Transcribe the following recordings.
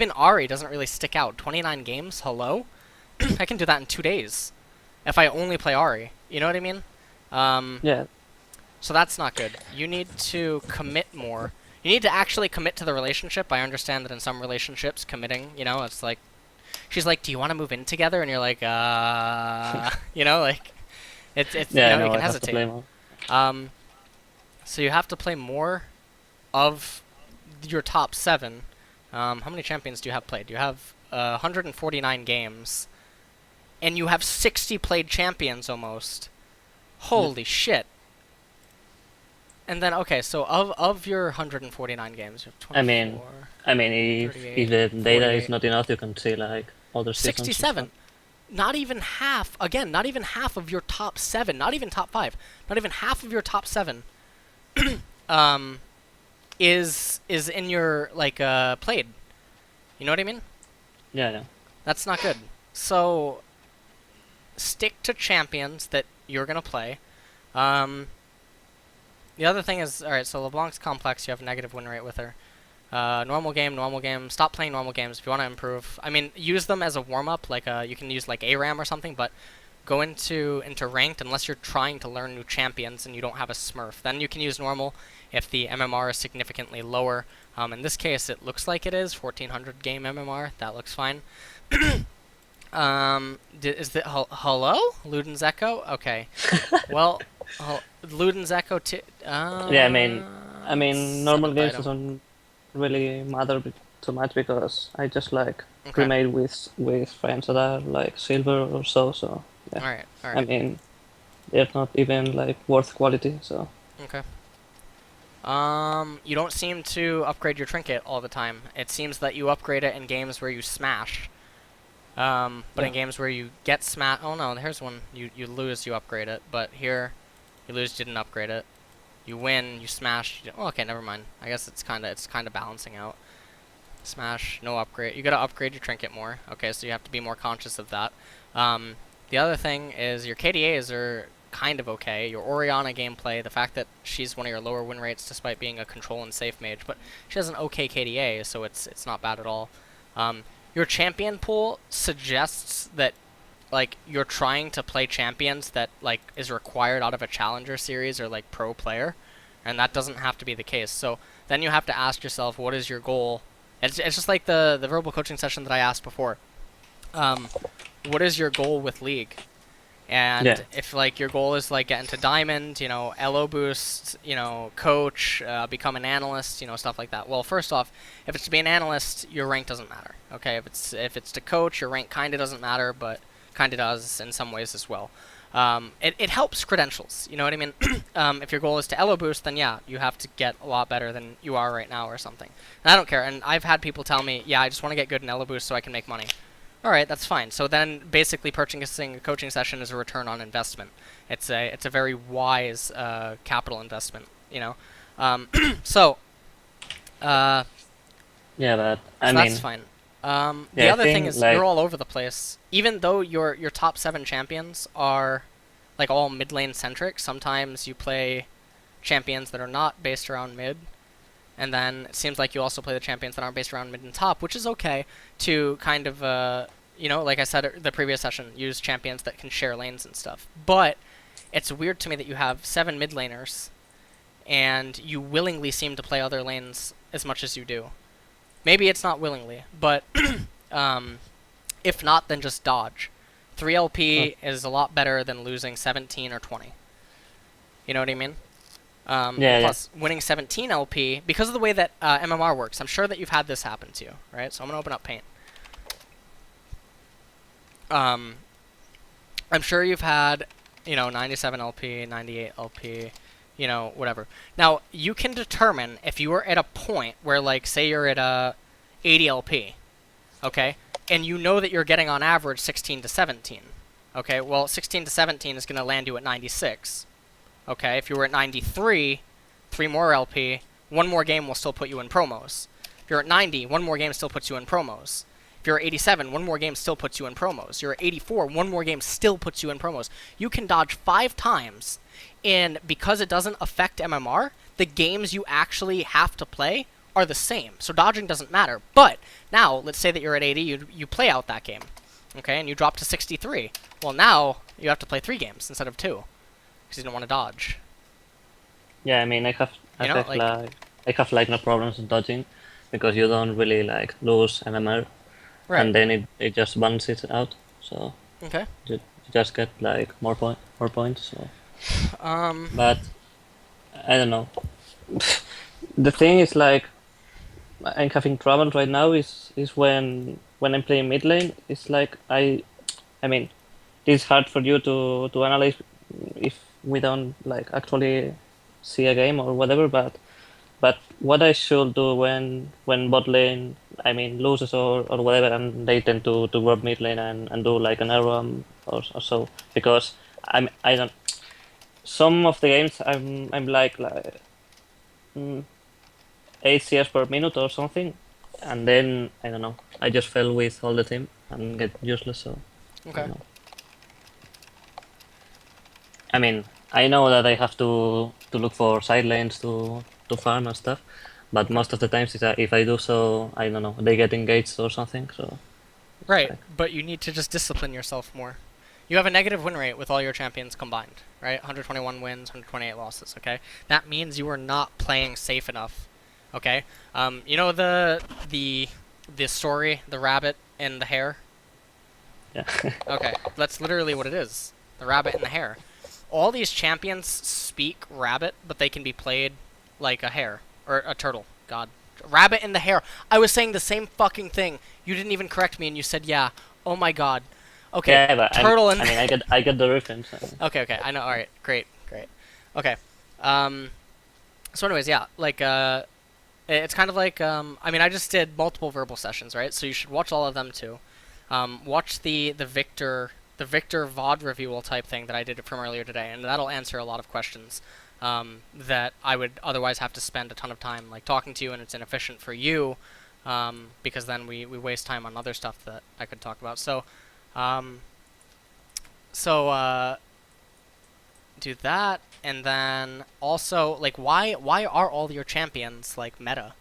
Even Ari doesn't really stick out. 29 games? Hello? I can do that in 2 days. If I only play Ari. You know what I mean? Um, Yeah, so that's not good. You need to commit more. You need to actually commit to the relationship. I understand that in some relationships, committing, it's like, she's like, do you want to move in together? And you're like, like, yeah, I you know. can I have to hesitate. play more. Um, so you have to play more of your top seven. How many champions do you have played? You have 149 games, and you have 60 played champions almost. Yeah. Holy shit! And then okay, so of your 149 games, you have I mean, 24, I mean, if 38, the data is 48, not enough, you can see like other seasons and stuff. 67. Not even half. Again, not even half of your top seven. Not even top five. Not even half of your top seven. Um, is in your like played. You know what I mean? Yeah, yeah. That's not good. So stick to champions that you're gonna play. Um, the other thing is, all right. So LeBlanc's complex. You have a negative win rate with her. Normal game, normal game. Stop playing normal games if you want to improve. I mean, use them as a warm up. Like you can use like ARAM or something, but go into ranked unless you're trying to learn new champions and you don't have a Smurf. Then you can use normal if the MMR is significantly lower. In this case, it looks like it is 1400 game MMR. That looks fine. Is the hello Luden's Echo? Okay. Well, Luden's Echo. Yeah, I mean, normal Seventh games item. doesn't really matter too much because I just like Okay. pre-made with friends that are like silver or so. So yeah, All right. All I right. mean, they're not even like worth quality. So Okay. You don't seem to upgrade your trinket all the time. It seems that you upgrade it in games where you smash. But yeah, in games where you get smash, oh no, here's one. You lose, you upgrade it. But here, you lose, you didn't upgrade it. You win, you smash. Oh, okay, never mind. I guess it's kind of balancing out. Smash, no upgrade. You gotta upgrade your trinket more. Okay, so you have to be more conscious of that. Um, the other thing is your KDAs are kind of okay. Your Oriana gameplay, the fact that she's one of your lower win rates despite being a control and safe mage, but she has an okay KDA, so it's not bad at all. Um, your champion pool suggests that like you're trying to play champions that like is required out of a challenger series or like pro player, and that doesn't have to be the case. So then you have to ask yourself, what is your goal? It's just like the verbal coaching session that I asked before. Um, what is your goal with League? yeah, And if like your goal is like get into diamond, elo boost, coach, become an analyst, stuff like that. Well, first off, if it's to be an analyst, your rank doesn't matter. Okay, if it's to coach, your rank kind of doesn't matter, but kind of does in some ways as well. It helps credentials. You know what I mean? If your goal is to elo boost, then yeah, you have to get a lot better than you are right now or something. And I don't care. And I've had people tell me, yeah, I just want to get good in elo boost so I can make money. All right, that's fine. So then, basically, purchasing a coaching session is a return on investment. It's a very wise capital investment. Um, so uh, yeah. But I so that's mean, fine. The yeah, I other thing think is you're like all over the place. Even though your top seven champions are like all mid lane centric, sometimes you play champions that are not based around mid. And then it seems like you also play the champions that aren't based around mid and top, which is okay to kind of, like I said the previous session, use champions that can share lanes and stuff. But it's weird to me that you have 7 mid laners and you willingly seem to play other lanes as much as you do. Maybe it's not willingly, but um, if not, then just dodge. 3 oh, LP is a lot better than losing 17 or 20. You know what I mean? And yeah, yeah, plus, winning 17 LP, because of the way that MMR works, I'm sure that you've had this happen to you, right? So I'm going to open up Paint. Um, I'm sure you've had, 97 LP, 98 LP, whatever. Now, you can determine if you are at a point where, like, say you're at 80 LP, okay? And you know that you're getting on average 16 to 17. Okay, well, 16 to 17 is going to land you at 96. Okay, if you were at 93, 3 more LP, 1 more game will still put you in promos. If you're at 90, 1 more game still puts you in promos. If you're at 87, 1 more game still puts you in promos. You're at 84, 1 more game still puts you in promos. You can dodge 5 times, and because it doesn't affect MMR, the games you actually have to play are the same. So dodging doesn't matter. But now, let's say that you're at 80, you play out that game, okay, and you drop to 63. Well, now you have to play 3 games instead of 2 because you don't want to dodge. Yeah, I mean, I have like no problems in dodging because you don't really like lose MMR, Right. and then it just balances it out. So Okay. you just get like more points. So, Um. but I don't know. The thing is like I'm having trouble right now is when I'm playing mid lane. It's like I mean, it's hard for you to analyze if we don't like actually see a game or whatever. But what I should do when bot lane, I mean, loses or whatever, and they tend to grab mid lane and do like an ARAM or so, because I don't. Some of the games I'm like mm, 8 CS per minute or something, and then I don't know. I just fell with all the team and get useless. So I Okay. don't know. I mean, I know that I have to look for side lanes to farm and stuff, but Okay. most of the times if I do so, I don't know, they get engaged or something. So it's Right, like, but you need to just discipline yourself more. You have a negative win rate with all your champions combined, right? 121 wins, 128 losses, okay? That means you are not playing safe enough, okay? You know the story, the rabbit and the hare? yeah. Okay, that's literally what it is. The rabbit and the hare. All these champions speak rabbit, but they can be played like a hare. Or a turtle. God. Rabbit and the hare. I was saying the same fucking thing. You didn't even correct me and you said, yeah. Oh my god. Okay, Yeah, but turtle and... I mean, I get the reference. Okay, I know. Alright, great. Okay. So anyways, yeah. Like, it's kind of like, I mean, I just did multiple verbal sessions, right? So you should watch all of them too. Watch the Victor VOD review type thing that I did from earlier today, and that'll answer a lot of questions that I would otherwise have to spend a ton of time like talking to you, and it's inefficient for you because then we waste time on other stuff that I could talk about. So, um, so do that, and then also like why are all your champions like meta?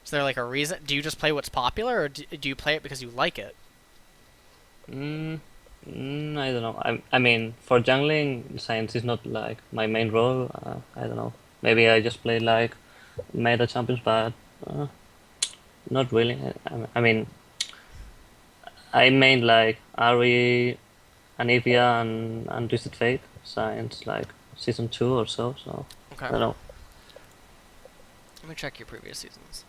Is there like a reason? Do you just play what's popular, or do you play it because you like it? Mm, I don't know. I mean, for jungling, science is not like my main role. I don't know. Maybe I just play like meta champions, but uh, not really. I mean, I main like Ari, Anivia, and Twisted Fate since like season 2 or so. So Okay. I don't know. Let me check your previous seasons.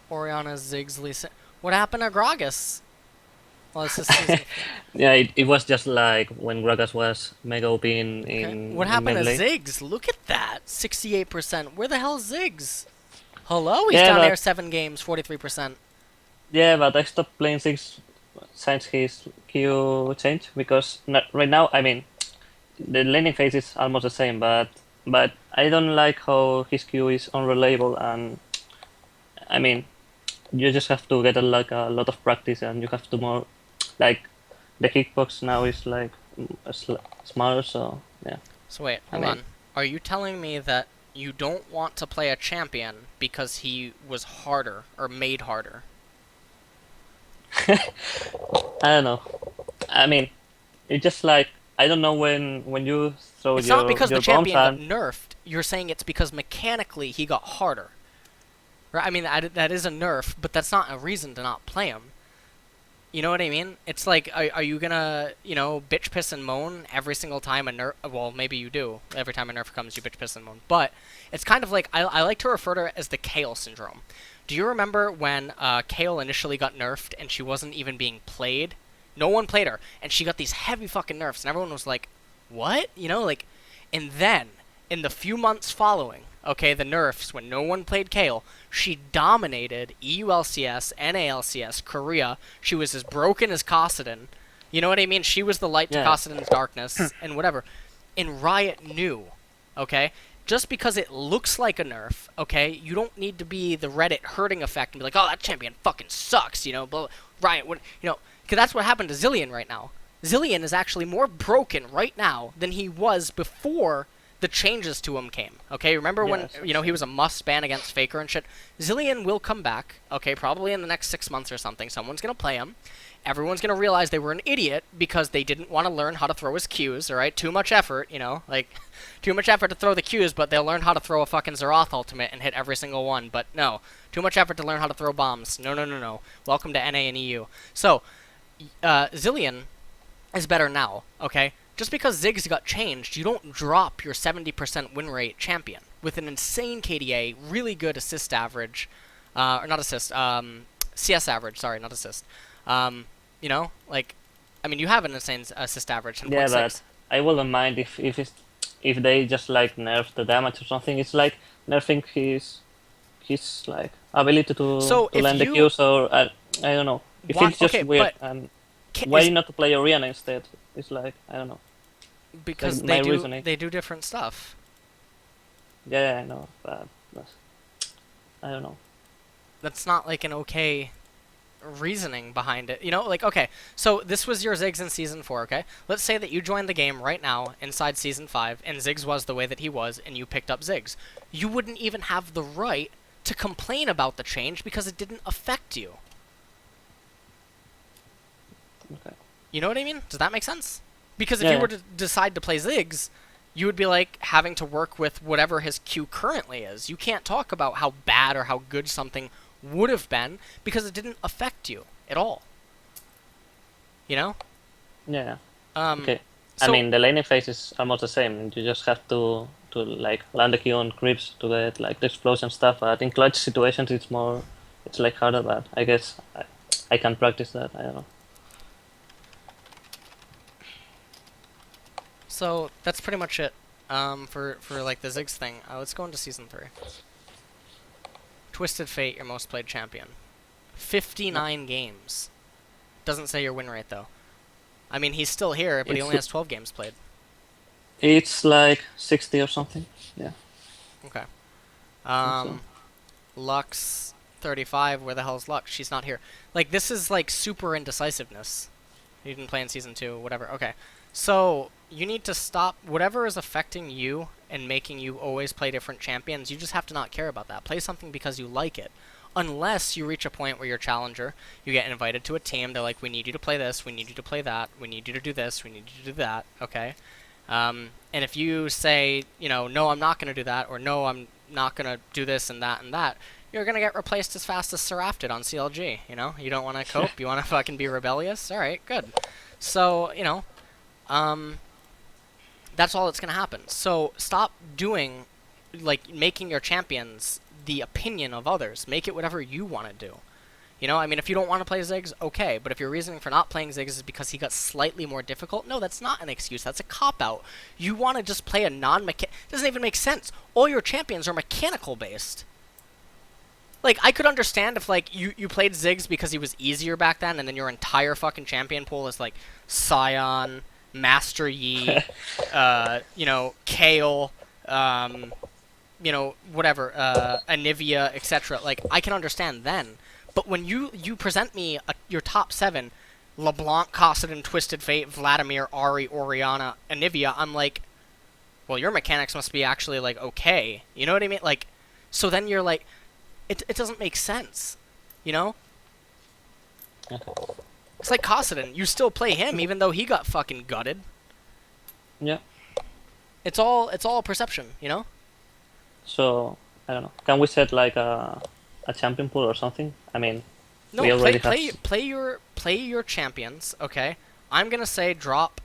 Oriana, Ziggs, Lisa. What happened to Gragas? Well, it's this season. Yeah, it was just like when Gragas was mega OP Okay. in What happened to mid lane. Ziggs? Look at that. 68%. Where the hell is Ziggs? Hello? He's Yeah, down but there 7 games, 43%. yeah, but I stopped playing Six since his Q change because right now, I mean, the laning phase is almost the same, but I don't like how his Q is unreliable, and I mean, you just have to get like a lot of practice, and you have to more like the hitbox now is like smaller, so yeah. So wait, I hold mean, on. Are you telling me that you don't want to play a champion because he was harder or made harder? I don't know. I mean, it's just like I don't know when you throw It's not because your the bombs champion got and nerfed. You're saying it's because mechanically he got harder. Right? I mean, that is a nerf, but that's not a reason to not play him. You know what I mean? It's like, are you gonna, bitch, piss, and moan every single time a nerf... Well, maybe you do. Every time a nerf comes, you bitch, piss, and moan. But it's kind of like, I like to refer to it as the Kayle syndrome. Do you remember when Kayle initially got nerfed and she wasn't even being played? No one played her, and she got these heavy fucking nerfs, and everyone was like, what? And then, in the few months following, okay, the nerfs, when no one played Kayle, she dominated EULCS, NALCS, Korea. She was as broken as Kassadin. You know what I mean? She was the light to yeah. Kassadin's darkness, and whatever. And Riot knew, okay? Just because it looks like a nerf, okay, you don't need to be the Reddit hurting effect and be like, oh, that champion fucking sucks, blah, Riot, because that's what happened to Zilean right now. Zilean is actually more broken right now than he was before the changes to him came. Okay, remember when Yes, he was a must ban against Faker and shit. Zilean will come back. Okay, probably in the next 6 months or something. Someone's gonna play him. Everyone's gonna realize they were an idiot because they didn't want to learn how to throw his Qs. All right, too much effort. Like too much effort to throw the Qs, but they'll learn how to throw a fucking Xerath ultimate and hit every single one. But no, too much effort to learn how to throw bombs. No, no, no, no. Welcome to NA and EU. So, Zilean is better now. Okay. Just because Ziggs got changed, you don't drop your 70% win rate champion with an insane KDA, really good assist average, or not assist, CS average. Sorry, not assist. Like, I mean, you have an insane assist average. 10.6. Yeah, but I wouldn't mind if they just like nerf the damage or something. It's like nerfing his like ability to land the Qs, or I don't know. It feels just weird. And why not to play Orianna instead? It's like, I don't know. Because like they do different stuff. Yeah, I know, but I don't know. That's not like an okay reasoning behind it. Like, okay, so this was your Ziggs in Season 4, okay? Let's say that you joined the game right now inside Season 5, and Ziggs was the way that he was, and you picked up Ziggs. You wouldn't even have the right to complain about the change because it didn't affect you. Okay. You know what I mean? Does that make sense? Because if Yeah. you were to decide to play Ziggs, you would be like having to work with whatever his Q currently is. You can't talk about how bad or how good something would have been because it didn't affect you at all. Yeah. Okay. So, I mean, the laning phase is almost the same. You just have to like land the Q on creeps to get like the explosion stuff. But in clutch situations, it's like harder. But I guess I can practice that. I don't know. So that's pretty much it for like the Ziggs thing. Let's go into Season 3. Twisted Fate, your most played champion. 59 games. Doesn't say your win rate, though. I mean, he's still here, but he only has 12 games played. It's like 60 or something. Yeah. Okay. So. Lux, 35. Where the hell is Lux? She's not here. Like, this is like super indecisiveness. You didn't play in Season 2, whatever. Okay. So, you need to stop whatever is affecting you and making you always play different champions. You just have to not care about that. Play something because you like it. Unless you reach a point where you're challenger, you get invited to a team, they're like, we need you to play this, we need you to play that, we need you to do this, we need you to do that, okay? And if you say, no, I'm not going to do that, or no, I'm not going to do this and that, you're going to get replaced as fast as Seraph did on CLG, You don't want to cope, you want to fucking be rebellious? Alright, good. So, that's all that's going to happen. So stop doing, like, making your champions the opinion of others. Make it whatever you want to do. I mean, if you don't want to play Ziggs, okay. But if your reasoning for not playing Ziggs is because he got slightly more difficult, no, that's not an excuse. That's a cop-out. You want to just play a non-mechanical... It doesn't even make sense. All your champions are mechanical-based. Like, I could understand if, like, you played Ziggs because he was easier back then, and then your entire fucking champion pool is, like, Sion... Master Yi, Kale, whatever, Anivia, etc. Like, I can understand then. But when you present me your top 7, LeBlanc, Kassadin, Twisted Fate, Vladimir, Ahri, Orianna, Anivia, I'm like, well, your mechanics must be actually, like, okay. You know what I mean? Like, so then you're like, it doesn't make sense. Okay. It's like Kassadin. You still play him even though he got fucking gutted. Yeah. It's all perception, So, I don't know. Can we set like a champion pool or something? I mean, no, we already play your champions, okay? I'm going to say drop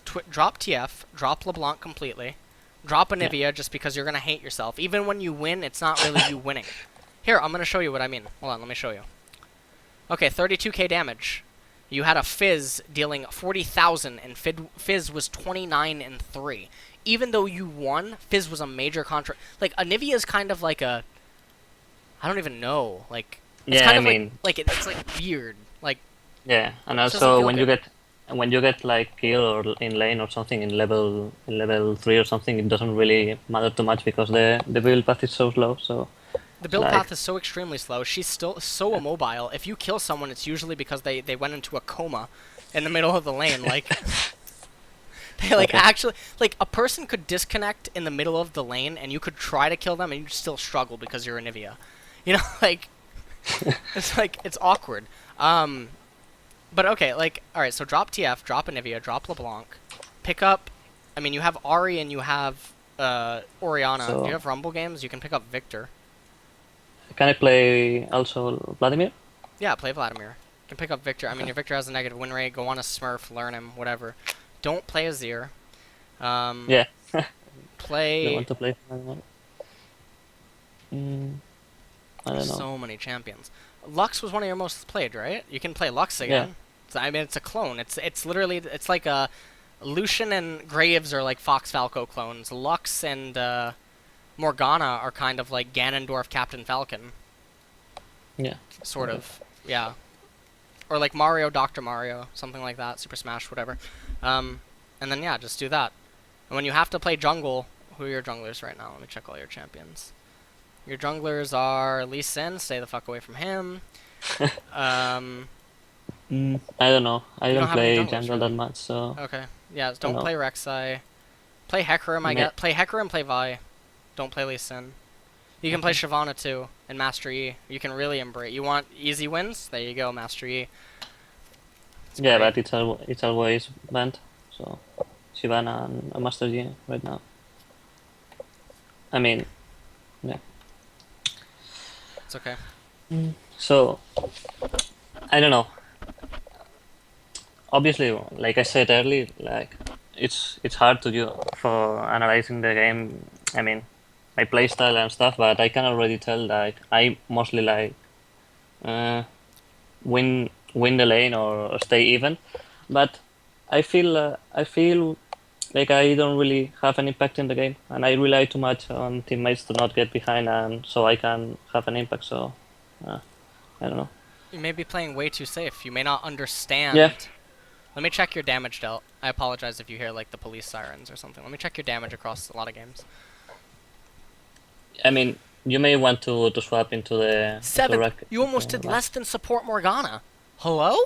TF, drop LeBlanc completely. Drop Anivia just because you're going to hate yourself. Even when you win, it's not really you winning. Here, I'm going to show you what I mean. Hold on, let me show you. Okay, 32k damage. You had a Fizz dealing 40,000, and Fizz was 29 and 3. Even though you won, Fizz was a major contract. Like, Anivia is kind of like a... I don't even know. Like, it's kind of it's like weird. Like, yeah, and also when you get like kill or in lane or something in level 3 or something, it doesn't really matter too much because the build path is so slow. So the build path is so extremely slow. She's still so immobile. If you kill someone, it's usually because they went into a coma in the middle of the lane. Like, They like Okay. actually like a person could disconnect in the middle of the lane and you could try to kill them and you'd still struggle because you're a Nivea. You know, like it's awkward. Um, but okay, like all right, so drop TF, drop Anivia, drop LeBlanc, pick up. I mean, you have Ari and you have Oriana. Do you So have Rumble games? You can pick up Victor. can I play also Vladimir? Yeah, play Vladimir. You can pick up Victor. I mean, Okay. your Victor has a negative win rate. Go on a Smurf, learn him, whatever. Don't play Azir. Yeah. Don't Play. want to play Vladimir. Mm, I don't There's know. so many champions. Lux was one of your most played, right? You can play Lux Yeah. again. So, I mean, it's a clone. It's literally it's like a Lucian and Graves are like Fox Falco clones. Lux and Morgana are kind of like Ganondorf, Captain Falcon, Yeah. sort Okay. of. Yeah. Or like Mario, Dr. Mario, something like that. Super Smash, whatever. And then yeah, just do that. And when you have to play jungle, who are your junglers right now? Let me check all your champions. Your junglers are Lee Sin. Stay the fuck away from him. Um, I don't know. I you don't don't have any play junglers, jungle really. that much, so Okay. Yeah, I don't don't know. play Rek'Sai. Play Hecarim, I May- guess. Play Hecarim, play Vi. Don't play Lee Sin. You can play Shyvana too, and Master Yi. You can really embrace. You want easy wins? There you go, Master Yi. It's Yeah, great. but it's always banned. So Shyvana and Master Yi right now. I mean, yeah. It's okay. So I don't know. Obviously, like I said earlier, like it's hard to do for analyzing the game. I mean, my playstyle and stuff, but I can already tell that I mostly like uh, win the lane or stay even. But I feel like I don't really have an impact in the game, and I rely too much on teammates to not get behind, and so I can have an impact. So I don't know. You may be playing way too safe. You may not understand. Yeah. Let me check your damage dealt. I apologize if you hear like the police sirens or something. Let me check your damage across a lot of games. I mean, you may want to swap into the Seventh. rack. You almost did less than support Morgana. Hello?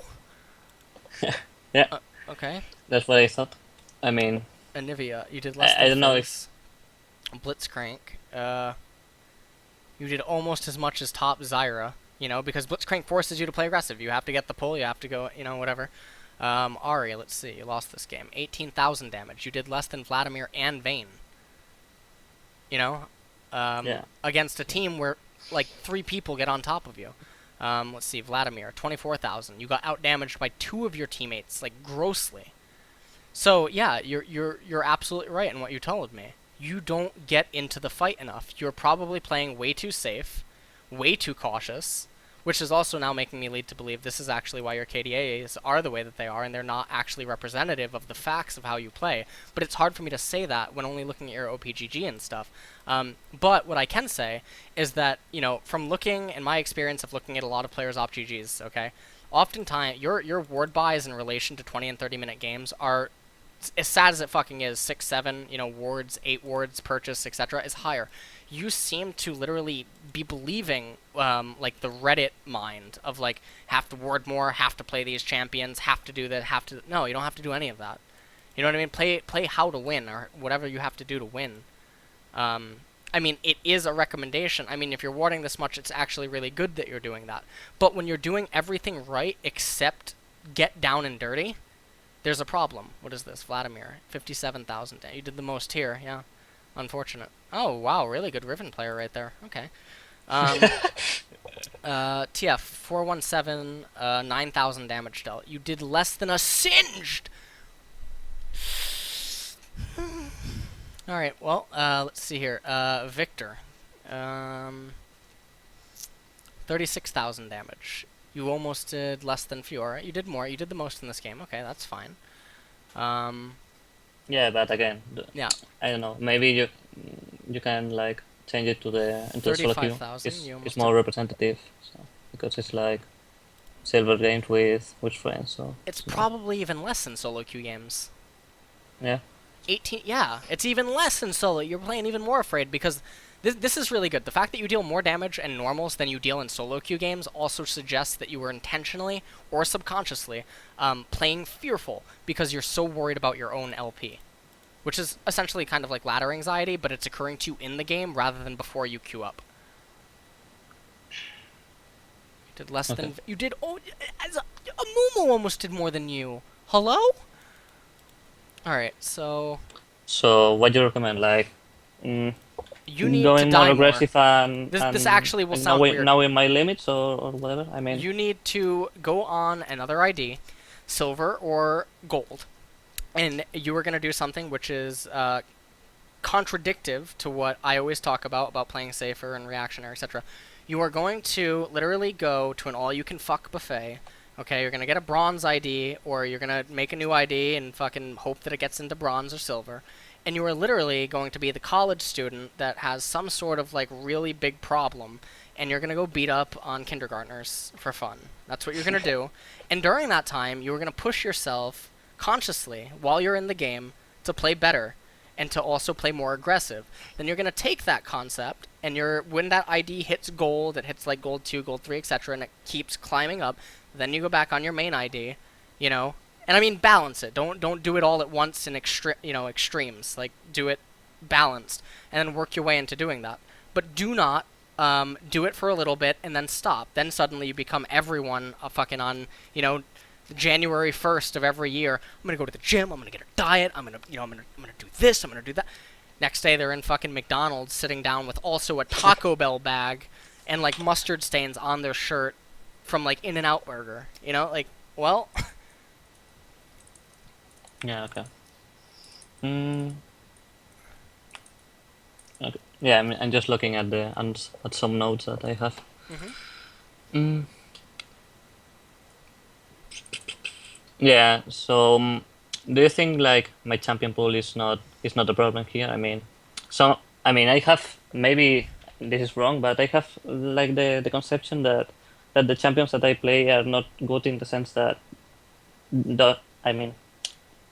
Yeah, Okay. that's what I thought. I mean, Anivia, you did less I than don't know Fizz. Blitzcrank. You did almost as much as top Zyra. You know, because Blitzcrank forces you to play aggressive. You have to get the pull. You have to go. You know, whatever. Ari, let's see. You lost this game. 18,000 damage. You did less than Vladimir and Vayne. You know, yeah, against a team where like 3 people get on top of you. Let's see, Vladimir, 24,000. You got outdamaged by 2 of your teammates, like grossly. So yeah, you're absolutely right in what you told me. You don't get into the fight enough. You're probably playing way too safe, way too cautious, which is also now making me lead to believe this is actually why your KDAs are the way that they are, and they're not actually representative of the facts of how you play. But it's hard for me to say that when only looking at your OPGG and stuff. But what I can say is that, you know, from looking, in my experience of looking at a lot of players' OPGGs, okay, oftentimes your ward buys in relation to 20 and 30-minute games are, as sad as it fucking is, 6, 7, you know, wards, 8 wards, purchase, etc., is higher. You seem to literally be believing, like, the Reddit mind of, like, have to ward more, have to play these champions, have to do that, have to... No, you don't have to do any of that. You know what I mean? Play how to win, or whatever you have to do to win. I mean, it is a recommendation. I mean, if you're warding this much, it's actually really good that you're doing that. But when you're doing everything right except get down and dirty, there's a problem. What is this? Vladimir, 57,000. You did the most here, yeah. Unfortunate. Oh, wow, really good Riven player right there. Okay. TF, 417, 9,000 damage dealt. You did less than a singed! Alright, well, let's see here. Victor. 36,000 damage. You almost did less than Fiora. You did more. You did the most in this game. Okay, that's fine. yeah, but again, Yeah. I don't know. Maybe you can like change it to the into the solo queue. 35,000, you almost It's more representative, so because it's like silver games with friends. So It's probably even less in solo queue games. yeah, 18, yeah, it's even less in solo. You're playing even more afraid because this is really good. The fact that you deal more damage in normals than you deal in solo queue games also suggests that you were intentionally or subconsciously playing fearful because you're so worried about your own LP. which is essentially kind of like ladder anxiety, but it's occurring to you in the game rather than before you queue up. You did less Okay. than you did. Oh, as a Mumu almost did more than you. Hello? All right, so So what do you recommend? Like, mm, you need to going more die more. aggressive and This actually will and sound knowing, weird. knowing my limits or whatever. I mean, You need to go on another ID, silver or gold, and you are going to do something which is contradictive to what I always talk about playing safer and reactionary, etc. You are going to literally go to an all-you-can-fuck buffet. Okay, you're gonna get a bronze ID, or you're gonna make a new ID and fucking hope that it gets into bronze or silver. And you are literally going to be the college student that has some sort of like really big problem, and you're gonna go beat up on kindergartners for fun. That's what you're gonna do. And during that time, you are gonna push yourself consciously while you're in the game to play better and to also play more aggressive. Then you're going to take that concept and when that ID hits gold, it hits like gold 2, gold 3, etc., and it keeps climbing up, then you go back on your main ID, you know. And I mean balance it. Don't do it all at once in extremes. Like do it balanced and then work your way into doing that. But do not do it for a little bit and then stop. Then suddenly you become everyone fucking on, January 1st of every year. I'm gonna go to the gym. I'm gonna get a diet. I'm gonna do this. I'm gonna do that. Next day they're in fucking McDonald's sitting down with also a Taco Bell bag and like mustard stains on their shirt from like In-N-Out Burger. Like, well, yeah, okay. Mm, okay. Yeah, I'm just looking at at some notes that I have. mhm. Mm, yeah. So, do you think like my champion pool is not the problem here? I have, maybe this is wrong, but I have like the conception that the champions that I play are not good in the sense that the I mean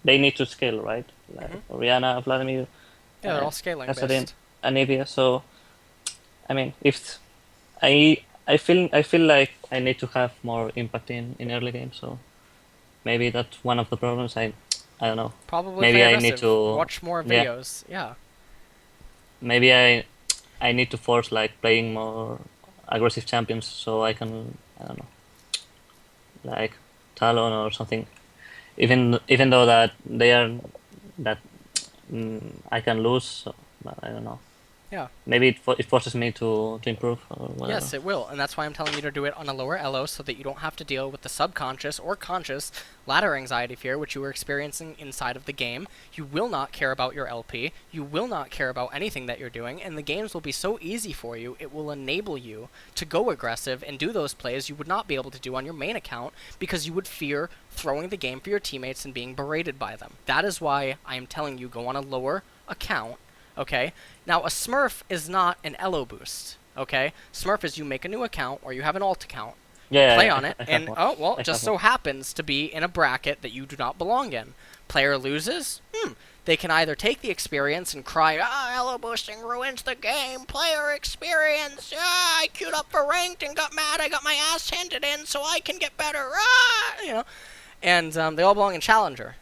they need to scale, right? Like Mhm. Oriana, Vladimir, Yeah, they're uh, all scaling Kassadin, based. Anivia. So I mean, if I feel like I need to have more impact in early games. So maybe that's one of the problems. I don't know. Probably play Maybe I need aggressive. to, Watch more yeah. videos. Yeah. Maybe I need to force like playing more aggressive champions so I don't know, like Talon or something. Even though that they are that I can lose, so, but I don't know. Yeah. Maybe it forces me to improve or whatever. Yes, it will, and that's why I'm telling you to do it on a lower elo so that you don't have to deal with the subconscious or conscious ladder anxiety fear which you were experiencing inside of the game. You will not care about your LP, you will not care about anything that you're doing, and the games will be so easy for you, it will enable you to go aggressive and do those plays you would not be able to do on your main account because you would fear throwing the game for your teammates and being berated by them. That is why I am telling you go on a lower account, okay? Now, a Smurf is not an elo boost. Okay, Smurf is you make a new account or you have an alt account, Yeah, play yeah, on it, I have and one. oh well, I it just have one. so happens to be in a bracket that you do not belong in. Player loses, they can either take the experience and cry, elo boosting ruins the game, player experience, I queued up for ranked and got mad, I got my ass handed in so I can get better, and they all belong in Challenger,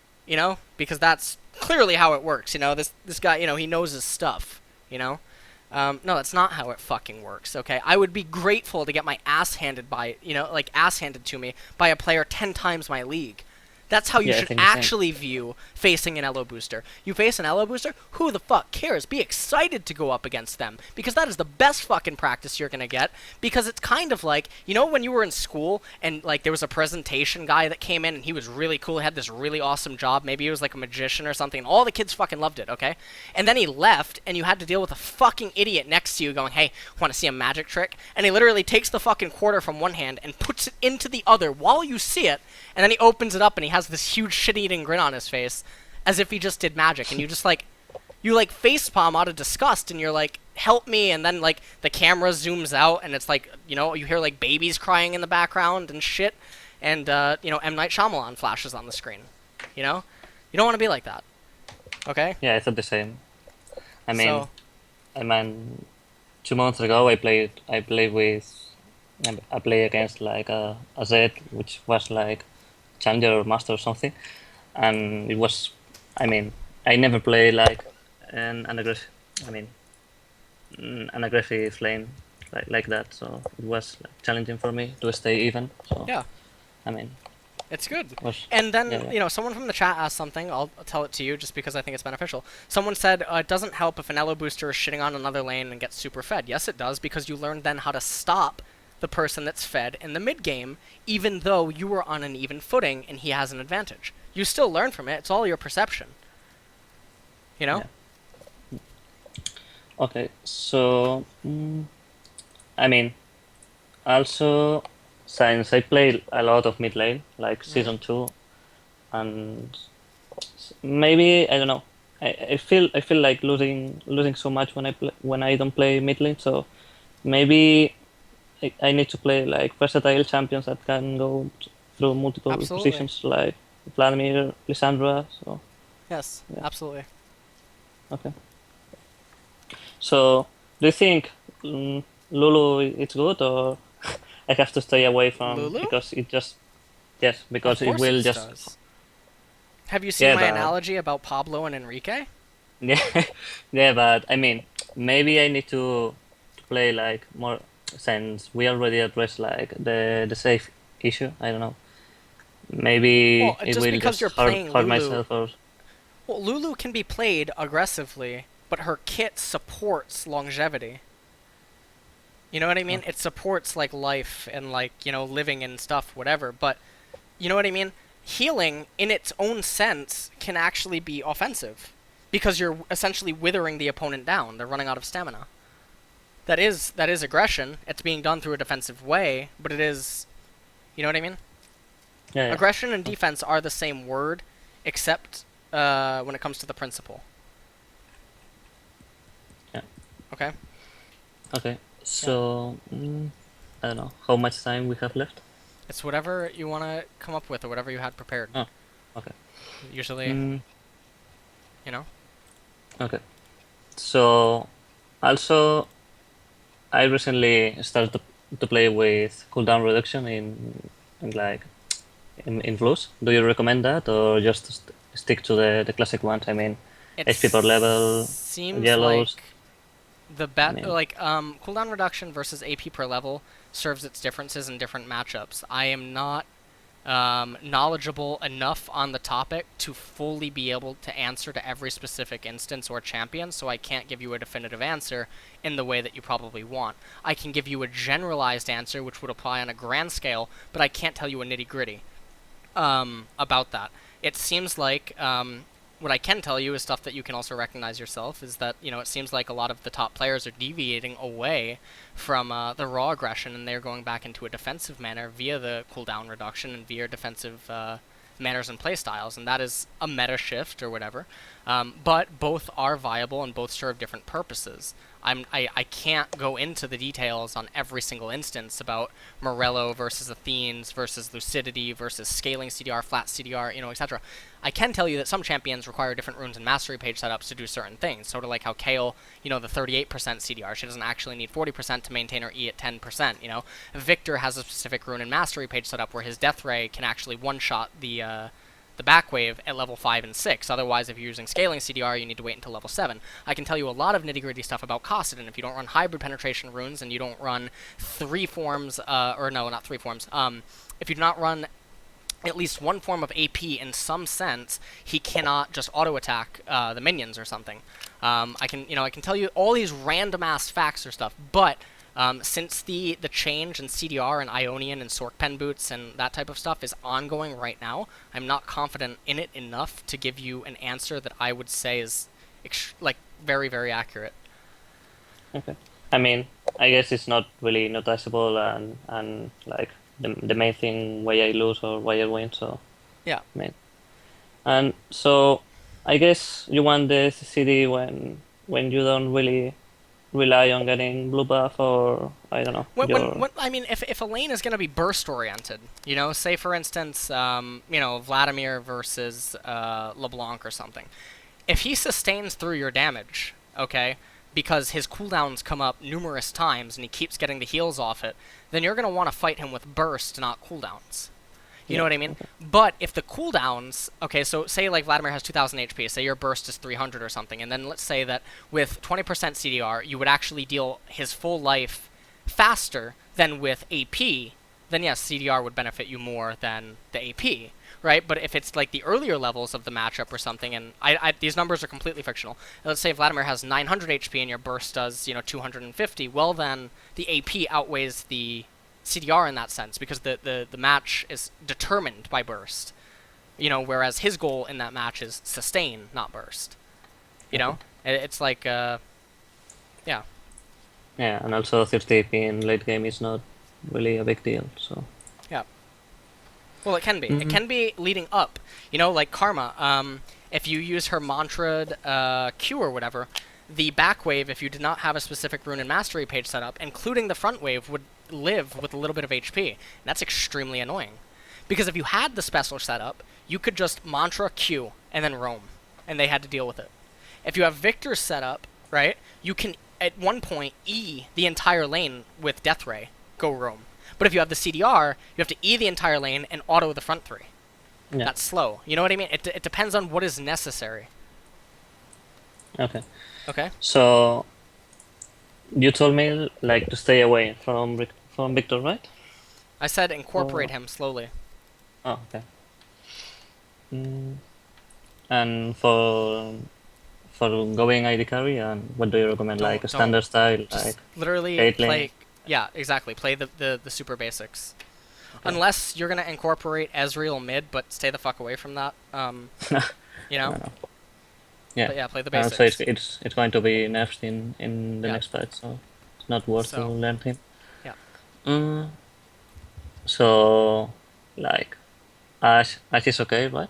because that's clearly how it works, this guy, he knows his stuff, no, that's not how it fucking works, okay? I would be grateful to get my ass handed ass handed to me by a player 10 times my league. That's how you Yeah, I should think the same. actually view facing an elo booster. You face an elo booster, who the fuck cares? Be excited to go up against them, because that is the best fucking practice you're gonna get, because it's kind of like, when you were in school, and like there was a presentation guy that came in, and he was really cool, he had this really awesome job, maybe he was like a magician or something, and all the kids fucking loved it, okay? And then he left, and you had to deal with a fucking idiot next to you going, hey, wanna see a magic trick? And he literally takes the fucking quarter from one hand and puts it into the other while you see it, and then he opens it up and he has this huge shit-eating grin on his face as if he just did magic, and you just like facepalm out of disgust, and you're like, help me, and then like the camera zooms out and it's like, you hear like babies crying in the background and shit, and M. Night Shyamalan flashes on the screen. You don't want to be like that, okay? Yeah, I thought the same. I mean, So, I mean, 2 months ago I play against like a Z, which was like Challenger or Master or something, and it was, I mean, I never play like an aggressive. I mean, an aggressive lane like that. So it was like, challenging for me to stay even. So Yeah, I mean, it's good. it was And yeah, then, yeah. you know, someone from the chat asked something. I'll tell it to you just because I think it's beneficial. Someone said, it doesn't help if an elo booster is shitting on another lane and gets super fed. Yes, it does, because you learn then how to stop the person that's fed in the mid game, even though you were on an even footing and he has an advantage. You still learn from it. It's all your perception. You know? Yeah. Okay, so I mean, also since I played a lot of mid lane, like Mm-hmm. season 2, and maybe I don't know. I feel like losing so much when I don't play mid lane. So maybe I need to play like versatile champions that can go through multiple Absolutely. positions, like Vladimir, Lissandra. So Yes, yeah, absolutely. okay. So do you think Lulu is good, or I have to stay away from Lulu? because it just yes Of because it course will it just does. Have you seen yeah my but analogy about Pablo and Enrique? yeah yeah but I mean maybe I need to play like more since we already addressed like the safe issue. I don't know. Well, Maybe it just will because just you're playing hurt Lulu, myself or well, Lulu can be played aggressively, but her kit supports longevity. You know what I mean? okay. It supports like life and like, you know, living and stuff, whatever. But you know what I mean? Healing in its own sense can actually be offensive because you're essentially withering the opponent down. They're running out of stamina. That is aggression. It's being done through a defensive way, but it is, you know what I mean? Yeah, yeah. Aggression and Okay. defense are the same word, except when it comes to the principle. Yeah. Okay. Okay. Yeah. So I don't know how much time we have left. It's whatever you want to come up with or whatever you had prepared. Oh, okay. Usually, Mm, you know. okay. So also I recently started to play with cooldown reduction in like in Blues. Do you recommend that or just stick to the classic ones? I mean, It HP per level, seems yellows. like the I bet mean, like cooldown reduction versus AP per level serves its differences in different matchups. I am not knowledgeable enough on the topic to fully be able to answer to every specific instance or champion, so I can't give you a definitive answer in the way that you probably want. I can give you a generalized answer, which would apply on a grand scale, but I can't tell you a nitty gritty about that. It seems like what I can tell you is stuff that you can also recognize yourself. Is that you know it seems like a lot of the top players are deviating away from the raw aggression and they're going back into a defensive manner via the cooldown reduction and via defensive manners and playstyles, and that is a meta shift or whatever. But both are viable and both serve different purposes. I can't go into the details on every single instance about Morello versus Athenes versus Lucidity versus scaling CDR, flat CDR, you know, etc. I can tell you that some champions require different runes and mastery page setups to do certain things. Sort of like how Kale, you know, the 38% CDR, she doesn't actually need 40% to maintain her E at 10%. You know, Victor has a specific rune and mastery page setup where his Death Ray can actually one-shot the back wave at level 5 and 6. Otherwise, if you're using scaling CDR, you need to wait until level 7. I can tell you a lot of nitty-gritty stuff about Kassadin. If you don't run hybrid penetration runes and you don't run three forms, or no, not three forms, if you do not run at least one form of AP in some sense, he cannot just auto attack the minions or something. I can tell you all these random ass facts or stuff, but since the change in CDR and Ionian and Sorkpen boots and that type of stuff is ongoing right now, I'm not confident in it enough to give you an answer that I would say is like very very accurate. okay. I mean, I guess it's not really noticeable and like the main thing why I lose or why I win. So Yeah. I mean, and so I guess you want the CD when you don't really rely on getting blue buff or I don't know your When I mean, if a lane is going to be burst oriented, you know, say for instance, you know, Vladimir versus LeBlanc or something. If he sustains through your damage, okay, because his cooldowns come up numerous times and he keeps getting the heals off it, then you're going to want to fight him with burst, not cooldowns. You know what I mean? Okay. But if the cooldowns, okay, so say like Vladimir has 2000 HP, say your burst is 300 or something, and then let's say that with 20% CDR, you would actually deal his full life faster than with AP, then yes, CDR would benefit you more than the AP, right? But if it's like the earlier levels of the matchup or something, and these numbers are completely fictional. Let's say Vladimir has 900 HP and your burst does, 250, well then the AP outweighs the CDR in that sense because the match is determined by burst. Whereas his goal in that match is sustain, not burst. It's like, yeah. Yeah, and also 30 AP in late game is not really a big deal, so... Yeah. Well, it can be. It can be leading up. Like Karma, if you use her mantra'd Q or whatever, the back wave, if you did not have a specific rune and mastery page set up, including the front wave, would live with a little bit of HP. And that's extremely annoying. Because if you had the special setup, you could just mantra Q and then roam. And they had to deal with it. If you have Victor's setup, right, you can at one point E the entire lane with Death Ray, go roam. But if you have the CDR, you have to E the entire lane and auto the front three. Yeah. That's slow. You know what I mean? It depends on what is necessary. Okay. Okay? So... You told me, like, to stay away from Victor, right? I said incorporate him slowly. Oh, okay. And for going ID carry, and what do you recommend? Like a standard style, Just like literally 8 play. lane? Yeah, exactly. Play the super basics. Okay. Unless you're gonna incorporate Ezreal mid, but stay the fuck away from that. No. Yeah. But yeah, play the So basics. it's going to be nerfed in the Yeah. next fight, so it's not worth to So, learn him. yeah. So, like, Ashe is okay, right?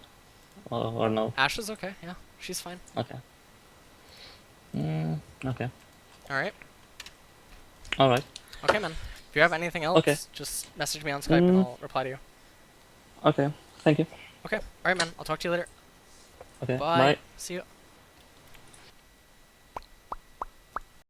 Or no? Ashe is okay. Yeah, she's fine. Okay. Okay. All right. All right. Okay, man. If you have anything else, Okay. just message me on Skype and I'll reply to you. Okay. Thank you. Okay. All right, man. I'll talk to you later. Okay. Bye. Bye. See you.